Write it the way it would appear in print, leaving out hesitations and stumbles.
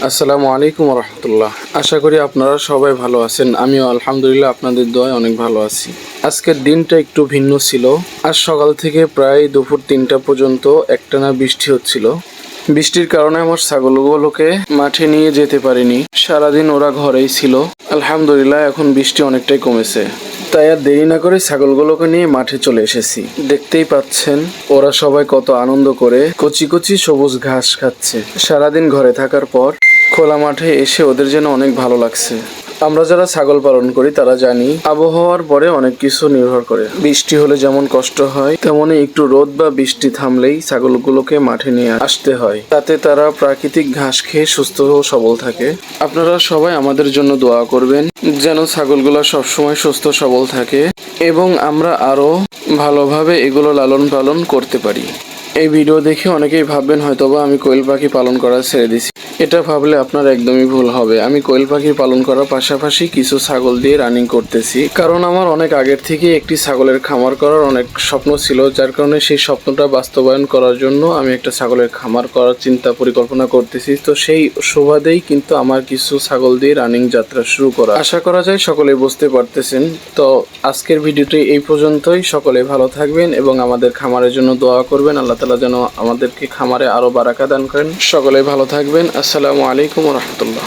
আসসালামু আলাইকুম রহমতুল্লাহ। আশা করি আপনারা সবাই ভালো আছেন। আমিও আলহামদুলিল্লাহ আপনাদের দোয়ায় অনেক ভালো আছি। আজকের দিনটা একটু ভিন্ন ছিল। আজ সকাল থেকে প্রায় দুপুর 3টা পর্যন্ত একটানা বৃষ্টি হচ্ছিল। বৃষ্টির কারণে আমার ছাগলগুলোকে মাঠে নিয়ে যেতে পারিনি। সারাদিন ওরা ঘরেই ছিল। আলহামদুলিল্লাহ এখন বৃষ্টি অনেকটাই কমেছে, তাই আর দেরি না করে ছাগলগুলোকে নিয়ে মাঠে চলে এসেছি। দেখতেই পাচ্ছেন ওরা সবাই কত আনন্দ করে কচি কচি সবুজ ঘাস খাচ্ছে। সারাদিন ঘরে থাকার পর খোলা মাঠে এসে ওদের যেন অনেক ভালো লাগছে। আমরা যারা ছাগল পালন করি তারা জানি আবহাওয়ার পরে অনেক কিছু নির্ভর করে। বৃষ্টি হলে যেমন কষ্ট হয়, তেমনি একটু রোদ বা বৃষ্টি থামলেই ছাগলগুলোকে মাঠে নিয়ে আসতে হয়, তাতে তারা প্রাকৃতিক ঘাস খেয়ে সুস্থ ও সবল থাকে। আপনারা সবাই আমাদের জন্য দোয়া করবেন যেন ছাগলগুলো সবসময় সুস্থ সবল থাকে এবং আমরা আরো ভালোভাবে এগুলো লালন পালন করতে পারি। এই ভিডিও দেখে অনেকেই ভাববেন হয়তোবা আমি কোয়েল পাখি পালন করা ছেড়ে দিছি। এটা ভাবলে আপনার একদমই ভুল হবে। আমি কোয়েল পাখি পালন করার পাশাপাশি কিছু ছাগল দিয়ে রানিং করতেছি, কারণ আমার অনেক আগের থেকে একটি ছাগলের খামার করার অনেক স্বপ্ন ছিল, যার কারণে সেই স্বপ্নটা বাস্তবায়ন করার জন্য আমি একটা ছাগলের খামার করার চিন্তা পরিকল্পনা করতেছি। তো সেই সুবাদেই কিন্তু আমার কিছু ছাগল দিয়ে রানিং যাত্রা শুরু করা। আশা করা যায় সকলে বুঝতে পারতেছেন। তো আজকের ভিডিওটি এই পর্যন্তই। সকলে ভালো থাকবেন এবং আমাদের খামারের জন্য দোয়া করবেন। আল্লাহ তাআলা যেন আমাদেরকে খামারে আরো বারাকা দান করেন। সকলে ভালো থাকবেন। আসসালামু আলাইকুম ওয়া রাহমাতুল্লাহ।